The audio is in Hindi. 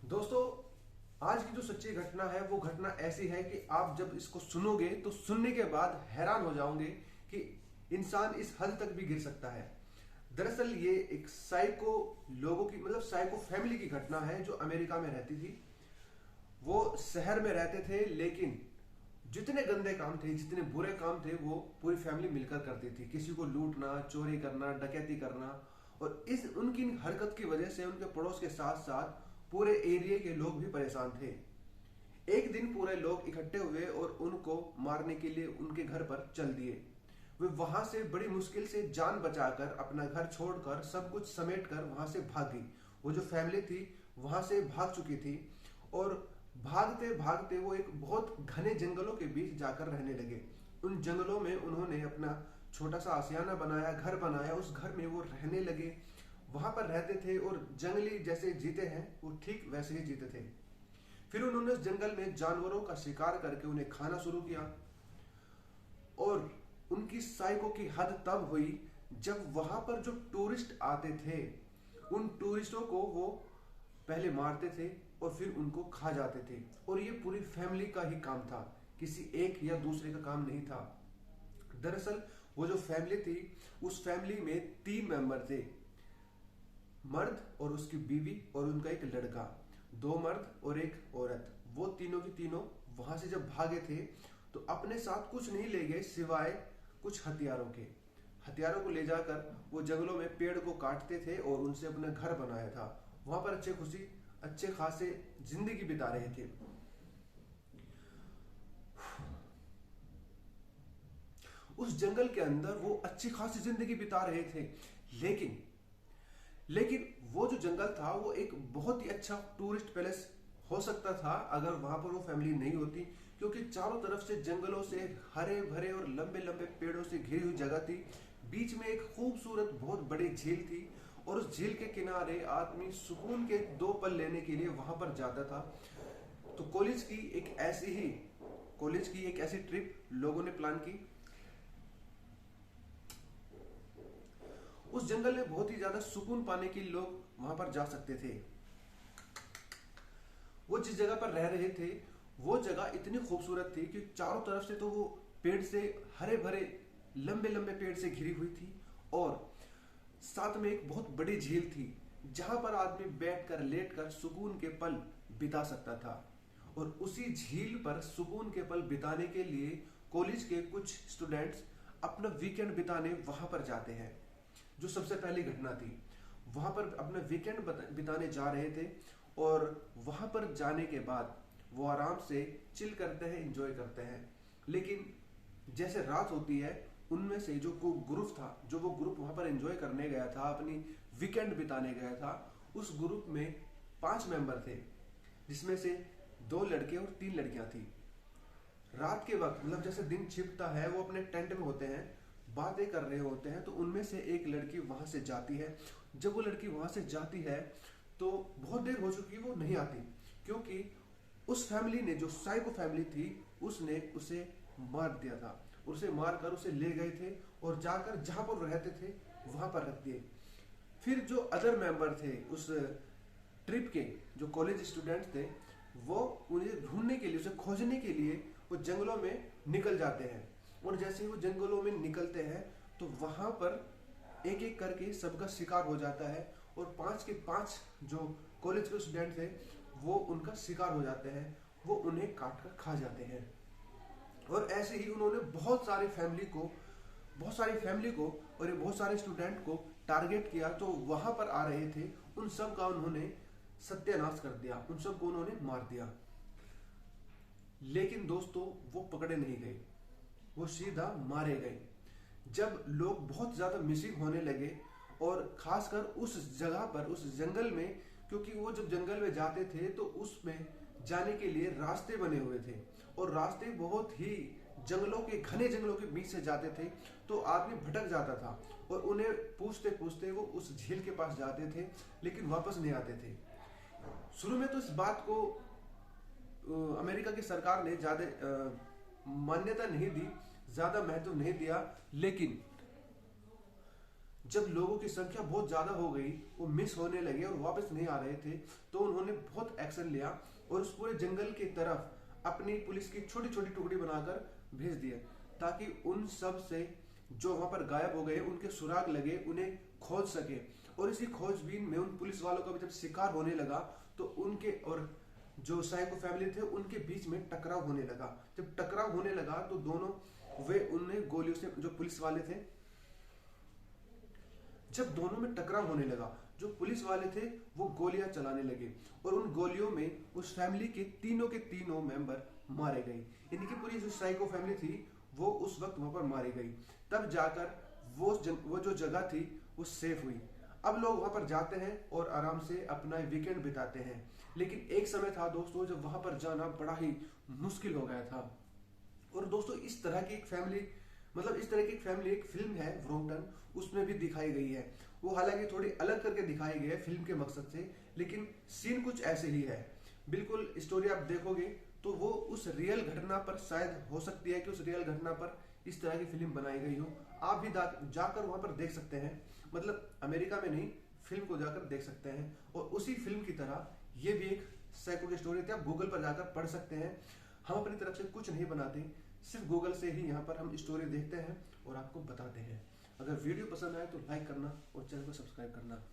दोस्तों, आज की जो सच्ची घटना है वो घटना ऐसी है कि आप जब इसको सुनोगे तो सुनने के बाद हैरान हो जाओगे कि इंसान इस हद तक भी गिर सकता है। दरअसल ये एक साइको लोगों की साइको फैमिली की घटना है जो अमेरिका में रहती थी। वो शहर में रहते थे, लेकिन जितने गंदे काम थे, जितने बुरे काम थे, वो पूरी फैमिली मिलकर करती थी। किसी को लूटना, चोरी करना, डकैती करना। और इस उनकी हरकत की वजह से उनके पड़ोस के साथ साथ पूरे एरिया के लोग भी परेशान थे। एक दिन पूरे लोग इकट्ठे हुए और उनको मारने के लिए उनके घर पर चल दिए। वे वहां से बड़ी मुश्किल से जान बचाकर, अपना घर छोड़कर, सब कुछ समेट कर वहां से भागी। वो जो फैमिली थी वहां से भाग चुकी थी। और भागते भागते वो एक बहुत घने जंगलों के बीच जाकर रहने लगे। उन जंगलों में उन्होंने अपना छोटा सा आशियाना बनाया, घर बनाया। उस घर में वो रहने लगे, वहां पर रहते थे और जंगली जैसे जीते हैं वो ठीक वैसे ही जीते थे। फिर उन्होंने उस जंगल में जानवरों का शिकार करके उन्हें खाना शुरू किया। और उनकी साइको की हद तब हुई जब वहां पर जो टूरिस्ट आते थे, उन टूरिस्टों को वो पहले मारते थे और फिर उनको खा जाते थे। और ये पूरी फैमिली का ही काम था, किसी एक या दूसरे का काम नहीं था। दरअसल वो जो फैमिली थी, उस फैमिली में 3 मेंबर थे, मर्द और उसकी बीवी और उनका एक लड़का। 2 मर्द और एक औरत। वो तीनों की तीनों वहां से जब भागे थे तो अपने साथ कुछ नहीं ले गए सिवाय कुछ हथियारों के। हथियारों को ले जाकर वो जंगलों में पेड़ को काटते थे और उनसे अपना घर बनाया था। वहां पर अच्छे खासे जिंदगी बिता रहे थे। उस जंगल के अंदर वो अच्छी खासी जिंदगी बिता रहे थे। लेकिन लेकिन वो जो जंगल था वो एक बहुत ही अच्छा टूरिस्ट पैलेस हो सकता था अगर वहां पर वो फैमिली नहीं होती। क्योंकि चारों तरफ से जंगलों से, हरे भरे और लंबे लंबे पेड़ों से घिरी हुई जगह थी। बीच में एक खूबसूरत बहुत बड़ी झील थी और उस झील के किनारे आदमी सुकून के 2 पल लेने के लिए वहां पर जाता था। तो कॉलेज की एक ऐसी ट्रिप लोगों ने प्लान की। उस जंगल में बहुत ही ज्यादा सुकून पाने के लिए लोग वहां पर जा सकते थे। वो जिस जगह पर रह रहे थे वो जगह इतनी खूबसूरत थी कि चारों तरफ से तो वो पेड़ से, हरे भरे लंबे लंबे पेड़ से घिरी हुई थी। और साथ में एक बहुत बड़ी झील थी जहां पर आदमी बैठकर, लेटकर सुकून के पल बिता सकता था। और उसी झील पर सुकून के पल बिताने के लिए कॉलेज के कुछ स्टूडेंट्स अपना वीकेंड बिताने वहां पर जाते हैं। जो सबसे पहली घटना थी, वहां पर अपना वीकेंड बिताने जा रहे थे। और वहां पर जाने के बाद वो आराम से चिल करते हैं, एंजॉय करते हैं। लेकिन जैसे रात होती है, उनमें से जो को ग्रुप था, जो वो ग्रुप वहां पर एंजॉय करने गया था, अपनी वीकेंड बिताने गया था, उस ग्रुप में 5 मेंबर थे, जिसमें से 2 लड़के और 3 लड़कियां थी। रात के वक्त जैसे दिन छिपता है, वो अपने टेंट में होते हैं, बातें कर रहे होते हैं। तो उनमें से एक लड़की वहां से जाती है। जब वो लड़की वहां से जाती है तो बहुत देर हो चुकी, वो नहीं आती। क्योंकि उस फैमिली ने, जो साइको फैमिली थी, उसने उसे मार दिया था। उसे मारकर उसे ले गए थे और जाकर जहां पर रहते थे वहां पर रख दिए। फिर जो अदर मेंबर थे उस ट्रिप के, जो कॉलेज स्टूडेंट्स थे, वो उन्हें ढूंढने के लिए, उसे खोजने के लिए वो जंगलों में निकल जाते हैं। और जैसे ही वो जंगलों में निकलते हैं तो वहां पर एक एक करके सबका शिकार हो जाता है। और 5 के 5 जो कॉलेज के स्टूडेंट थे वो उनका शिकार हो जाते हैं। वो उन्हें काट कर खा जाते हैं। और ऐसे ही उन्होंने बहुत सारी फैमिली को और ये बहुत सारे स्टूडेंट को टारगेट किया। तो वहां पर आ रहे थे उन सब का उन्होंने सत्यानाश कर दिया, उन सबको उन्होंने मार दिया। लेकिन दोस्तों, वो पकड़े नहीं गए, वो सीधा मारे गए। जब लोग बहुत ज्यादा मिसिंग होने लगे, और खासकर उस जगह पर, उस जंगल में, क्योंकि वो जब जंगल में जाते थे तो उसमें जाने के लिए रास्ते बने हुए थे। और रास्ते बहुत ही घने जंगलों के बीच से जाते थे। तो आदमी भटक जाता था और उन्हें पूछते पूछते वो उस झील के पास जाते थे, लेकिन वापस नहीं आते थे। शुरू में तो इस बात को अमेरिका की सरकार ने ज्यादा मान्यता नहीं दी, ज्यादा महत्व नहीं दिया। लेकिन जब लोगों की संख्या बहुत ज्यादा हो गई, वो मिस होने लगे और वापस नहीं आ रहे थे, तो उन्होंने बहुत एक्शन लिया और उस पूरे जंगल की तरफ अपनी पुलिस की छोटी छोटी टुकड़ी बनाकर भेज दिए, ताकि उन सब से जो वहां पर गायब हो गए उनके सुराग लगे, उन्हें खोज सके। और इसी खोजबीन में उन पुलिस वालों का भी जब शिकार होने लगा, तो उनके और जो साइको फैमिली थे उनके बीच में टकराव होने लगा। जब टकराव होने लगा तो दोनों वे उन्हें गोलियों से, जो पुलिस वाले थे, जब दोनों में टकराव होने लगा, जो पुलिस वाले थे वो गोलियां चलाने लगे और उन गोलियों में उस फैमिली के तीनों मेंबर मारे गए। इनकी पूरी जो साइको फैमिली थी वो उस वक्त वहां पर मारी गई। तब जाकर वो जो जगह थी वो सेफ हुई। अब लोग वहां पर जाते हैं और आराम से अपना वीकेंड बिताते हैं। लेकिन एक समय था दोस्तों जब वहां पर जाना बड़ा ही मुश्किल हो गया था। और दोस्तों इस तरह की एक फैमिली, मतलब इस तरह की एक फैमिली, एक फिल्म है व्रोंगटन, उसमें भी दिखाई गई है। वो हालांकि थोड़ी अलग करके दिखाई गई है फिल्म के मकसद से, लेकिन सीन कुछ ऐसे ही है। बिल्कुल स्टोरी आप देखोगे तो वो उस रियल घटना पर शायद हो सकती है कि उस रियल घटना पर इस तरह की फिल्म बनाई गई हो। आप भी जाकर वहां पर देख सकते हैं, मतलब अमेरिका में नहीं, फिल्म को जाकर देख सकते हैं। और उसी फिल्म की तरह ये भी एक साइको की स्टोरी थी, आप गूगल पर जाकर पढ़ सकते हैं। हम अपनी तरफ से कुछ नहीं बनाते, सिर्फ गूगल से ही यहाँ पर हम स्टोरी देखते हैं और आपको बताते हैं। अगर वीडियो पसंद आए तो लाइक करना और चैनल को सब्सक्राइब करना।